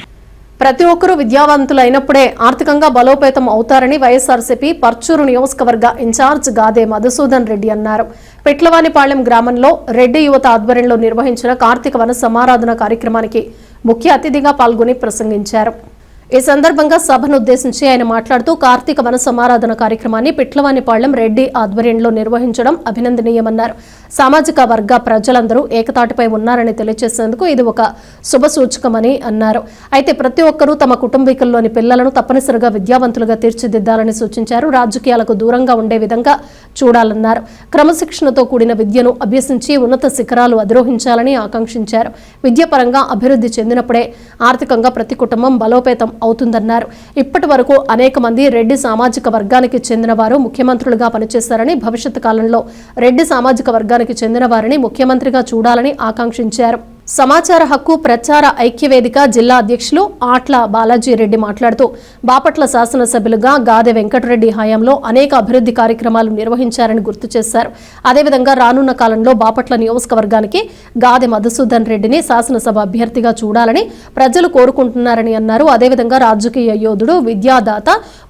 ప్రతి ఒక్కరూ విద్యావంతులైనప్పుడే ఆర్థికంగా బలోపేతం అవుతారని వైఎస్ఆర్సీపీ పర్చూరు నియోజకవర్గ ఇన్ఛార్జ్ గాదే మధుసూదన్ రెడ్డి అన్నారు. పిట్లవానిపాళ్లెం గ్రామంలో రెడ్డి యువత ఆధ్వర్యంలో నిర్వహించిన కార్తీక వన సమారాధన కార్యక్రమానికి ముఖ్య అతిథిగా పాల్గొని ప్రసంగించారు. ఈ సందర్భంగా సభను ఉద్దేశించి ఆయన మాట్లాడుతూ కార్తీక వన సమారాధన కార్యక్రమాన్ని పిట్లవానిపాళ్లెం రెడ్డి ఆధ్వర్యంలో నిర్వహించడం అభినందనీయమన్నారు. సామాజిక వర్గ ప్రజలందరూ ఏకతాటిపై ఉన్నారని తెలియజేసేందుకు ఇది ఒక శుభ సూచకమని అన్నారు. అయితే ప్రతి ఒక్కరూ తమ కుటుంబీకుల్లోని పిల్లలను తప్పనిసరిగా విద్యావంతులుగా తీర్చిదిద్దాలని సూచించారు. రాజకీయాలకు దూరంగా ఉండే విధంగా చూడాలన్నారు. క్రమశిక్షణతో కూడిన విద్యను అభ్యసించి ఉన్నత శిఖరాలు అధిరోహించాలని ఆకాంక్షించారు. విద్యాపరంగా అభివృద్ధి చెందినప్పుడే ఆర్థికంగా ప్రతి కుటుంబం బలోపేతం అవుతుందన్నారు. ఇప్పటి వరకు అనేక మంది రెడ్డి సామాజిక వర్గానికి చెందిన వారు ముఖ్యమంత్రులుగా పనిచేశారని, భవిష్యత్ కాలంలో రెడ్డి సామాజిక వర్గానికి చెందిన వారిని ముఖ్యమంత్రిగా చూడాలని ఆకాంక్షించారు. సమాచార హక్కు ప్రచార ఐక్యవేదిక జిల్లా అధ్యక్షులు ఆట్ల బాలాజీ రెడ్డి మాట్లాడుతూ బాపట్ల శాసనసభ్యులుగా గాదె వెంకటరెడ్డి హయాంలో అనేక అభివృద్ధి కార్యక్రమాలు నిర్వహించారని గుర్తు చేశారు. అదేవిధంగా రానున్న కాలంలో బాపట్ల నియోజకవర్గానికి గాదె మధుసూదన్ రెడ్డిని శాసనసభ అభ్యర్థిగా చూడాలని ప్రజలు కోరుకుంటున్నారని అన్నారు. అదేవిధంగా రాజకీయ యోధుడు, విద్యాదాత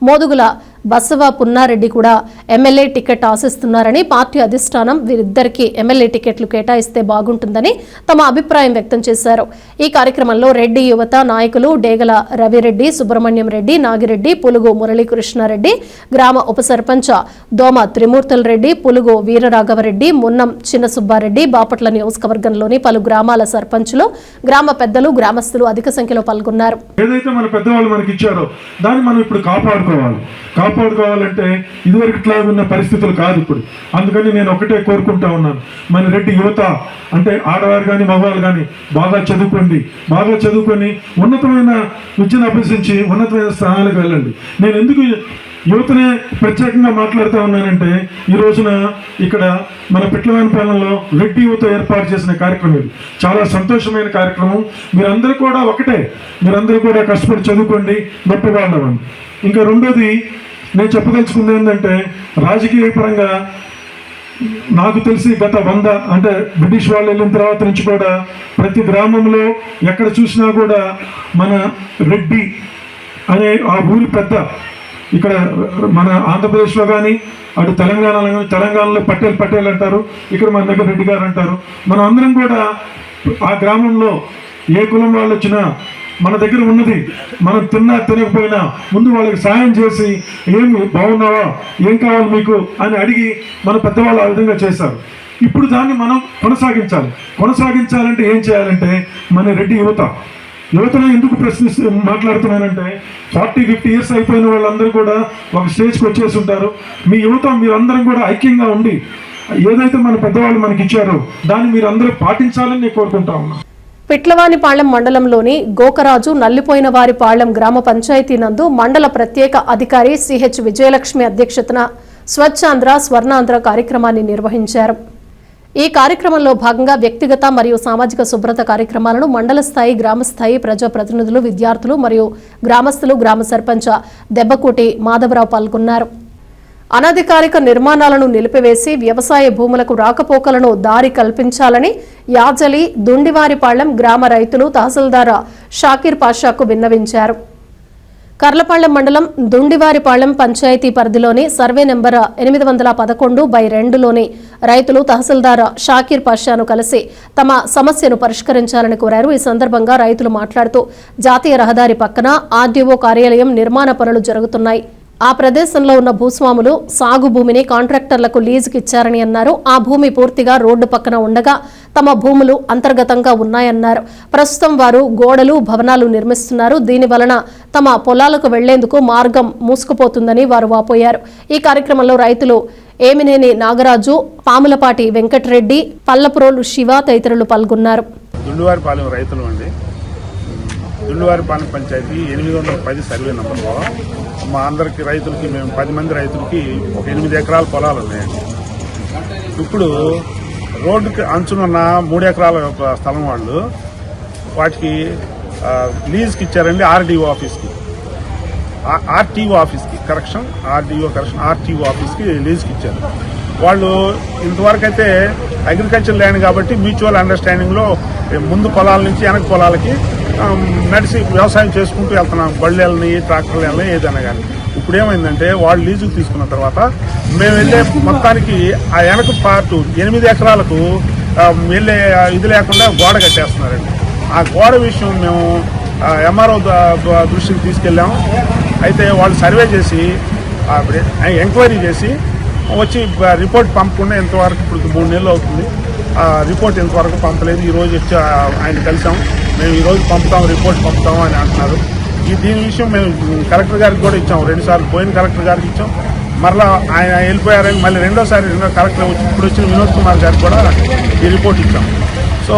మోదుగుల బసవ పున్నారెడ్డి కూడా ఎమ్మెల్యే టికెట్ ఆశిస్తున్నారని, పార్టీ అధిష్టానం వీరిద్దరికీ ఎమ్మెల్యే టికెట్లు కేటాయిస్తే బాగుంటుందని తమ అభిప్రాయం వ్యక్తం చేశారు. ఈ కార్యక్రమంలో రెడ్డి యువత నాయకులు డేగల రవిరెడ్డి, సుబ్రహ్మణ్యం రెడ్డి, నాగిరెడ్డి, పులుగు మురళీకృష్ణారెడ్డి, గ్రామ ఉప సర్పంచ్ దోమ త్రిమూర్తుల రెడ్డి, పులుగు వీరరాఘవరెడ్డి, మున్నం చిన్నసుబ్బారెడ్డి, బాపట్ల నియోజకవర్గంలోని పలు గ్రామాల సర్పంచులు, గ్రామ పెద్దలు, గ్రామస్తులు అధిక సంఖ్యలో పాల్గొన్నారు. ఏదైతే మన పెద్దవాళ్ళు మనకి ఇచ్చారో దాన్ని మనం ఇప్పుడు కాపాడుకోవాలంటే ఇదివరకు ఇట్లా ఉన్న పరిస్థితులు కాదు ఇప్పుడు. అందుకని నేను ఒకటే కోరుకుంటా ఉన్నాను, మన రెడ్డి యువత అంటే ఆడవారు కానీ మగవాళ్ళు కానీ బాగా చదువుకొని ఉన్నతమైన విద్యను అభ్యసించి ఉన్నతమైన స్థానాలకు వెళ్ళండి. నేను ఎందుకు యువతనే ప్రత్యేకంగా మాట్లాడుతూ ఉన్నానంటే, ఈ రోజున ఇక్కడ మన పిట్లవానిపాలెంలో రెడ్డి యువత ఏర్పాటు చేసిన కార్యక్రమం ఇది చాలా సంతోషమైన కార్యక్రమం. మీరందరూ కూడా ఒకటే, మీరందరూ కూడా కష్టపడి చదువుకోండి, గొప్పగా ఉండవండి. ఇంకా రెండోది నేను చెప్పదలుచుకుంది ఏంటంటే, రాజకీయ పరంగా నాకు తెలిసి గత 100 అంటే బ్రిటిష్ వాళ్ళు వెళ్ళిన తర్వాత నుంచి కూడా ప్రతి గ్రామంలో ఎక్కడ చూసినా కూడా మన రెడ్డి అనే ఆ ఊరి పెద్ద, ఇక్కడ మన ఆంధ్రప్రదేశ్లో కానీ అటు తెలంగాణలో కానీ, తెలంగాణలో పటేల్ అంటారు, ఇక్కడ మన దగ్గర రెడ్డి గారు అంటారు. మనం అందరం కూడా ఆ గ్రామంలో ఏ కులం వాళ్ళు వచ్చినా మన దగ్గర ఉన్నది మనం తినకపోయినా ముందు వాళ్ళకి సాయం చేసి ఏమి బాగున్నావా, ఏం కావాలి మీకు అని అడిగి మన పెద్దవాళ్ళు ఆ విధంగా చేశారు. ఇప్పుడు దాన్ని మనం కొనసాగించాలంటే ఏం చేయాలంటే, మన రెడ్డి యువతను ఎందుకు మాట్లాడుతున్నానంటే, 40-50 ఇయర్స్ అయిపోయిన వాళ్ళందరూ కూడా ఒక స్టేజ్కి వచ్చేసి ఉంటారు. మీ యువత మీరందరం కూడా ఐక్యంగా ఉండి ఏదైతే మన పెద్దవాళ్ళు మనకి ఇచ్చారో దాన్ని మీరందరూ పాటించాలని నేను కోరుకుంటా ఉన్నాను. పిట్లవానిపాళెం మండలంలోని గోకరాజు నల్లిపోయినవారిపాళెం గ్రామ పంచాయతీ నందు మండల ప్రత్యేక అధికారి సిహెచ్ విజయలక్ష్మి అధ్యక్షతన స్వచ్ఛాంధ్ర స్వర్ణాంధ్ర కార్యక్రమాన్ని నిర్వహించారు. ఈ కార్యక్రమంలో భాగంగా వ్యక్తిగత మరియు సామాజిక శుభ్రత కార్యక్రమాలను మండల స్థాయి, గ్రామ స్థాయి ప్రజాప్రతినిధులు, విద్యార్థులు మరియు గ్రామస్తులు, గ్రామ సర్పంచ్ దెబ్బకోటి మాధవరావు పాల్గొన్నారు. అనధికారిక నిర్మాణాలను నిలిపివేసి వ్యవసాయ భూములకు రాకపోకలను దారి కల్పించాలని యాజలి దుండివారిపాళెం గ్రామ రైతులు తహసీల్దార్ షాకీర్ పాషాకు విన్నవించారు. కర్లపాళెం మండలం దుండివారిపాళెం పంచాయతీ పరిధిలోని సర్వే నెంబర్ 811/2లోని రైతులు తహసీల్దార్ షాకీర్ పాషాను కలిసి తమ సమస్యను పరిష్కరించాలని కోరారు. ఈ సందర్భంగా రైతులు మాట్లాడుతూ జాతీయ రహదారి పక్కన ఆర్డీఓ కార్యాలయం నిర్మాణ పనులు జరుగుతున్నాయి. ఆ ప్రదేశంలో ఉన్న భూస్వాములు సాగు భూమిని కాంట్రాక్టర్లకు లీజుకి ఇచ్చారని అన్నారు. ఆ భూమి పూర్తిగా రోడ్డు పక్కన ఉండగా తమ భూములు అంతర్గతంగా ఉన్నాయన్నారు. ప్రస్తుతం వారు గోడలు, భవనాలు నిర్మిస్తున్నారు. దీని వలన తమ పొలాలకు వెళ్లేందుకు మార్గం మూసుకుపోతుందని వారు వాపోయారు. ఈ కార్యక్రమంలో రైతులు ఏమినేని నాగరాజు, పాములపాటి వెంకటరెడ్డి, పల్లపురోలు శివ తదితరులు పాల్గొన్నారు. దుండివారిపాలెం రైతులు అండి. దుండివారిపాలెం పంచాయతీ 810 సర్వే నెంబర్లో మా అందరికి రైతులకి, మేము 10 మంది రైతులకి ఒక 8 ఎకరాల పొలాలు ఉన్నాయండి. ఇప్పుడు రోడ్డుకి అంచునున్న 3 ఎకరాల స్థలం వాళ్ళు వాటికి లీజ్కి ఇచ్చారండి. ఆర్టీఓ ఆఫీస్కి లీజ్కి ఇచ్చారు. వాళ్ళు ఇంతవరకు అయితే అగ్రికల్చర్ ల్యాండ్ కాబట్టి మ్యూచువల్ అండర్స్టాండింగ్లో ముందు పొలాల నుంచి వెనక పొలాలకి నడిచి వ్యవసాయం చేసుకుంటూ వెళ్తున్నాం. బళ్ళు వెళ్ళని, ట్రాక్టర్లు వెళ్ళని, ఏదైనా కానీ. ఇప్పుడు ఏమైందంటే వాళ్ళు లీజుకు తీసుకున్న తర్వాత మేము వెళ్ళే మొత్తానికి ఆ వెనక పార్టు 8 ఎకరాలకు వెళ్ళే ఇది లేకుండా గోడ కట్టేస్తున్నారండి. ఆ గోడ విషయం మేము ఎంఆర్ఓ దృష్టికి తీసుకెళ్ళాము. అయితే వాళ్ళు సర్వే చేసి ఎంక్వైరీ చేసి వచ్చి రిపోర్ట్ పంపకుండా ఇంతవరకు ఇప్పుడు 3 నెలలు అవుతుంది. రిపోర్ట్ ఇంతవరకు పంపలేదు. ఈరోజు వచ్చి ఆయన కలిసాం. మేము ఈరోజు రిపోర్ట్ పంపుతాము అని అంటున్నారు. దీని విషయం మేము కలెక్టర్ గారికి కూడా ఇచ్చాం. 2 సార్లు పోయిన కలెక్టర్ గారికి ఇచ్చాం. మరలా ఆయన వెళ్ళిపోయారని మళ్ళీ రెండో కలెక్టర్ వచ్చి ఇప్పుడు వచ్చిన వినోద్ కుమార్ గారికి కూడా ఈ రిపోర్ట్ ఇచ్చాం. సో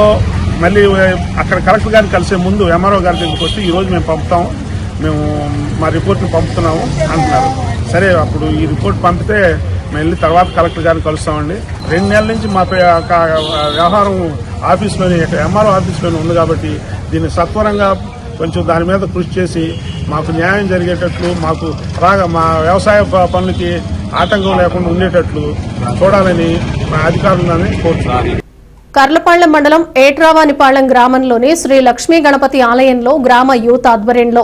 మళ్ళీ అక్కడ కలెక్టర్ గారిని కలిసే ముందు ఎంఆర్ఓ గారి దగ్గరికి వస్తే ఈరోజు మేము పంపుతాం. మేము మా రిపోర్ట్ని పంపుతున్నాము అంటున్నారు. సరే, అప్పుడు ఈ రిపోర్ట్ పంపితే మేము వెళ్ళి తర్వాత కలెక్టర్ గారిని కలుస్తామండి. 2 నెలల నుంచి మా వ్యవహారం ఆఫీస్లోని ఎంఆర్ఓ ఆఫీస్లోనే ఉంది కాబట్టి దీన్ని సత్వరంగా కొంచెం దాని మీద కృషి చేసి మాకు న్యాయం జరిగేటట్లు, మాకు మా వ్యవసాయ పనులకి ఆటంకం లేకుండా ఉండేటట్లు చూడాలని మా అధికారులని కోరుతున్నాను. కర్లపాళ్లెం మండలం ఏట్రావానిపాళ్లెం గ్రామంలోని శ్రీ లక్ష్మీ గణపతి ఆలయంలో గ్రామ యూత్ ఆధ్వర్యంలో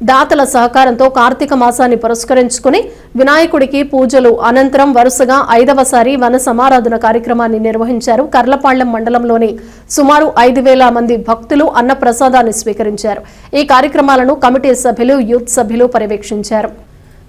దాతల సహకారంతో కార్తీక మాసాన్ని పురస్కరించుకుని వినాయకుడికి పూజలు అనంతరం వరుసగా 5వసారి వన సమారాధన కార్యక్రమాన్ని నిర్వహించారు. కర్లపాళ్లెం మండలంలోని సుమారు 5,000 మంది భక్తులు అన్నప్రసాదాన్ని స్వీకరించారు. ఈ కార్యక్రమాలను కమిటీ సభ్యులు, యూత్ సభ్యులు పర్యవేక్షించారు.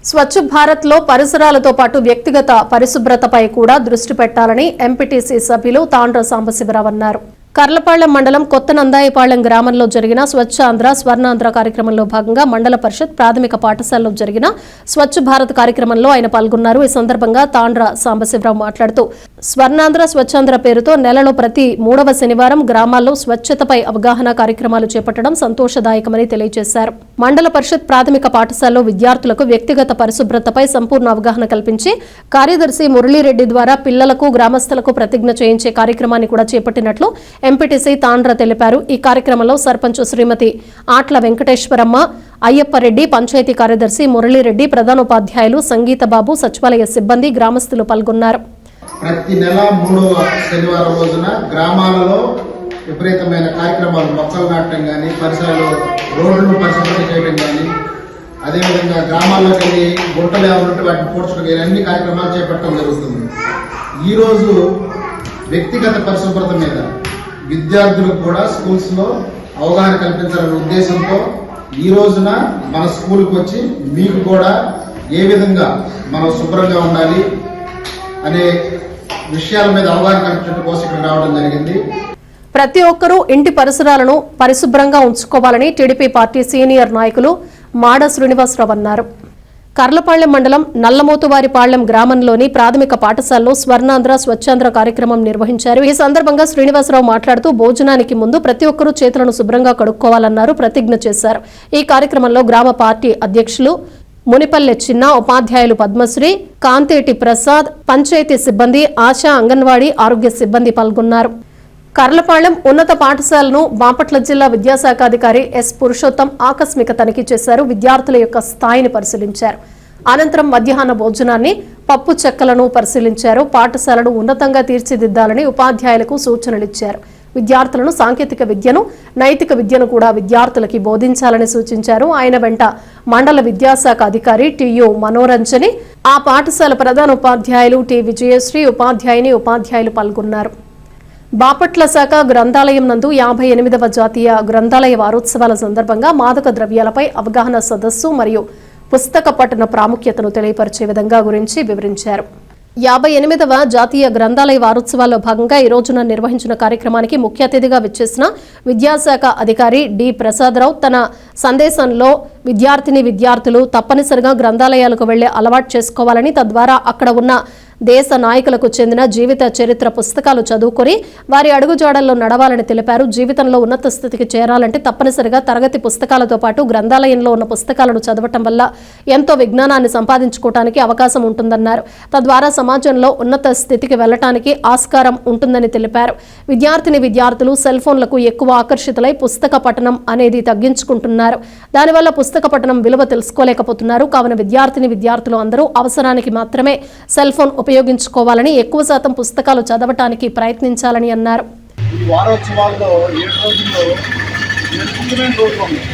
స్వచ్ఛ భారత్లో పరిసరాలతో పాటు వ్యక్తిగత పరిశుభ్రతపై కూడా దృష్టి పెట్టాలని ఎంపీటీసీ సభ్యులు తాండ్ర సాంబశివరావు అన్నారు. కర్లపాళ్లెం మండలం కొత్త నందాయిపాళ్లెం గ్రామంలో జరిగిన స్వచ్ఛాంధ్ర స్వర్ణాంధ్ర కార్యక్రమంలో భాగంగా మండల పరిషత్ ప్రాథమిక పాఠశాలలో జరిగిన స్వచ్ఛ భారత్ కార్యక్రమంలో ఆయన పాల్గొన్నారు. ఈ సందర్భంగా తాండ్ర సాంబశివరావు మాట్లాడుతూ స్వర్ణాంధ్ర స్వచ్ఛాంధ్ర పేరుతో నెలలో ప్రతి 3వ శనివారం గ్రామాల్లో స్వచ్ఛతపై అవగాహన కార్యక్రమాలు చేపట్టడం సంతోషదాయకమని తెలియజేశారు. మండల పరిషత్ ప్రాథమిక పాఠశాలలో విద్యార్థులకు వ్యక్తిగత పరిశుభ్రతపై సంపూర్ణ అవగాహన కల్పించి కార్యదర్శి మురళీరెడ్డి ద్వారా పిల్లలకు, గ్రామస్తులకు ప్రతిజ్ఞ చేయించే కార్యక్రమాన్ని కూడా చేపట్టినట్లు ఎంపీటీసీ తాండ్ర తెలిపారు. ఈ కార్యక్రమంలో సర్పంచ్ శ్రీమతి ఆట్ల వెంకటేశ్వరమ్మ, అయ్యప్పరెడ్డి, పంచాయతీ కార్యదర్శి మురళీరెడ్డి, ప్రధానోపాధ్యాయులు సంగీతబాబు, సచివాలయ సిబ్బంది, గ్రామస్తులు పాల్గొన్నారు. ప్రతి నెల 3వ శనివారం రోజున గ్రామాలలో విపరీతమైన కార్యక్రమాలు, మొక్కలు నాటడం కానీ, పరిసరాలు రోడ్లను పరిశుభ్రత చేయడం కానీ, అదేవిధంగా గ్రామాల్లోకి వెళ్ళి గుంటలు ఏమంటే వాటిని పూడ్చడం కానీ అన్ని కార్యక్రమాలు చేపట్టడం జరుగుతుంది. ఈరోజు వ్యక్తిగత పరిశుభ్రత మీద విద్యార్థులకు కూడా స్కూల్స్లో అవగాహన కల్పించాలనే ఉద్దేశంతో ఈ రోజున మన స్కూల్కి వచ్చి మీకు కూడా ఏ విధంగా మనం శుభ్రంగా ఉండాలి అనే విషయాల మీద అవగాహన కల్పించడం కోసం ఇక్కడ రావడం జరిగింది. ప్రతి ఒక్కరూ ఇంటి పరిసరాలను పరిశుభ్రంగా ఉంచుకోవాలని టీడీపీ పార్టీ సీనియర్ నాయకులు మాడ శ్రీనివాసరావు అన్నారు. కర్లపాళ్లెం మండలం నల్లమోతువారిపాళ్లెం గ్రామంలోని ప్రాథమిక పాఠశాలలో స్వర్ణాంధ్ర స్వచ్ఛాంధ్ర కార్యక్రమం నిర్వహించారు. ఈ సందర్భంగా శ్రీనివాసరావు మాట్లాడుతూ భోజనానికి ముందు ప్రతి ఒక్కరూ చేతులను శుభ్రంగా కడుక్కోవాలన్నారు, ప్రతిజ్ఞ చేశారు. ఈ కార్యక్రమంలో గ్రామ పార్టీ అధ్యక్షులు మునిపల్లె చిన్న, ఉపాధ్యాయులు పద్మశ్రీ, కాంతేటి ప్రసాద్, పంచాయతీ సిబ్బంది, ఆశా, అంగన్వాడీ, ఆరోగ్య సిబ్బంది పాల్గొన్నారు. కర్లపాళ్లెం ఉన్నత పాఠశాలను బాపట్ల జిల్లా విద్యాశాఖ అధికారి ఎస్ పురుషోత్తం ఆకస్మిక తనిఖీ చేశారు. విద్యార్థుల యొక్క స్థాయిని పరిశీలించారు. అనంతరం మధ్యాహ్న భోజనాన్ని, పప్పు చెక్కలను పరిశీలించారు. పాఠశాలను ఉన్నతంగా తీర్చిదిద్దాలని ఉపాధ్యాయులకు సూచనలిచ్చారు. విద్యార్థులను సాంకేతిక విద్యను, నైతిక విద్యను కూడా విద్యార్థులకి బోధించాలని సూచించారు. ఆయన వెంట మండల విద్యాశాఖ అధికారి టియు మనోరంజని, ఆ పాఠశాల ప్రధానోపాధ్యాయులు టి విజయశ్రీ, ఉపాధ్యాయులు పాల్గొన్నారు. బాపట్ల శాఖ గ్రంథాలయం నందు 58వ జాతీయ గ్రంథాలయ వారోత్సవాల సందర్భంగా మాదక ద్రవ్యాలపై అవగాహన సదస్సు మరియు పుస్తక పఠన ప్రాముఖ్యతను తెలియపరిచే విధంగా గురించి వివరించారు. 58వ జాతీయ గ్రంథాలయ వారోత్సవాల్లో భాగంగా ఈ రోజున నిర్వహించిన కార్యక్రమానికి ముఖ్య అతిథిగా విచ్చేసిన విద్యాశాఖ అధికారి డి ప్రసాదరావు తన సందేశంలో విద్యార్థులు తప్పనిసరిగా గ్రంథాలయాలకు వెళ్లే అలవాటు చేసుకోవాలని, తద్వారా అక్కడ ఉన్న దేశ నాయకులకు చెందిన జీవిత చరిత్ర పుస్తకాలు చదువుకొని వారి అడుగుజాడల్లో నడవాలని తెలిపారు. జీవితంలో ఉన్నత స్థితికి చేరాలంటే తప్పనిసరిగా తరగతి పుస్తకాలతో పాటు గ్రంథాలయంలో ఉన్న పుస్తకాలను చదవటం వల్ల ఎంతో విజ్ఞానాన్ని సంపాదించుకోవడానికి అవకాశం ఉంటుందన్నారు. తద్వారా సమాజంలో ఉన్నత స్థితికి వెళ్లటానికి ఆస్కారం ఉంటుందని తెలిపారు. విద్యార్థులు సెల్ ఫోన్లకు ఎక్కువ ఆకర్షితులై పుస్తక పఠనం అనేది తగ్గించుకుంటున్నారు. దానివల్ల పుస్తక పఠనం విలువ తెలుసుకోలేకపోతున్నారు. కావున విద్యార్థులు అందరూ అవసరానికి మాత్రమే సెల్ ఫోన్ ఉపయోగించుకోవాలని, ఎక్కువ శాతం పుస్తకాలు చదవటానికి ప్రయత్నించాలని అన్నారు. ఈ వారోత్సవాల్లో 7 రోజుల్లో ముఖ్యమైన రోజులు ఉన్నాయి.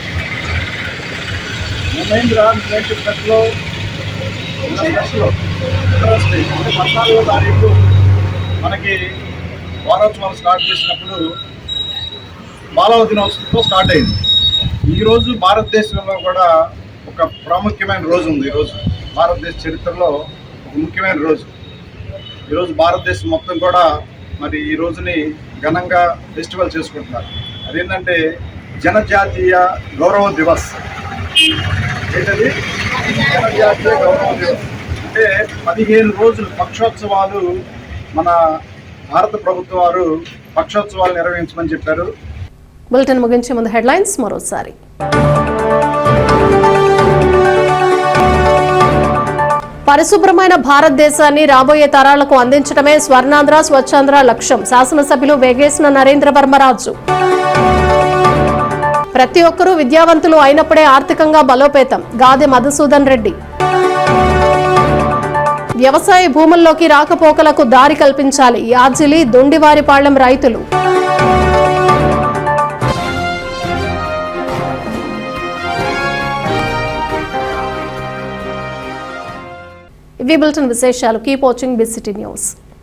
మహేంద్ర చెప్పినట్లో 14వ తారీఖు మనకి వారోత్సవాలు స్టార్ట్ చేసినప్పుడు బాలవ దినోత్సవంతో స్టార్ట్ అయింది. ఈరోజు భారతదేశంలో కూడా ఒక ప్రాముఖ్యమైన రోజు ఉంది. ఈరోజు భారతదేశ చరిత్రలో ఒక ముఖ్యమైన రోజు. ఈరోజు భారతదేశం మొత్తం కూడా మరి ఈ రోజుని ఘనంగా ఫెస్టివల్ చేసుకుంటున్నారు. అదేంటంటే జనజాతీయ గౌరవ దివస్. ఏంటది? జనజాతీయ గౌరవ దివస్ అంటే 15 రోజులు పక్షోత్సవాలు మన భారత ప్రభుత్వం వారు పక్షోత్సవాలు నిర్వహించమని చెప్పారు. బులెటిన్ ముగించే ముందు హెడ్లైన్స్ మరోసారి. పరిశుభ్రమైన భారతదేశాన్ని రాబోయే తరాలకు అందించడమే స్వర్ణాంధ్ర స్వచ్ఛాంధ్ర లక్ష్యం. శాసనసభ్యులు వేగేసిన నరేంద్ర వర్మరాజు. ప్రతి ఒక్కరూ విద్యావంతులు అయినప్పుడే ఆర్థికంగా బలోపేతం. గాదె మధుసూదన్ రెడ్డి. వ్యవసాయ భూముల్లోకి రాకపోకలకు దారి కల్పించాలి. యాజిలి దొండివారిపాళ్లెం రైతులు. ఇవి బులెటిన్ విశేషాలు. Keep watching big city news.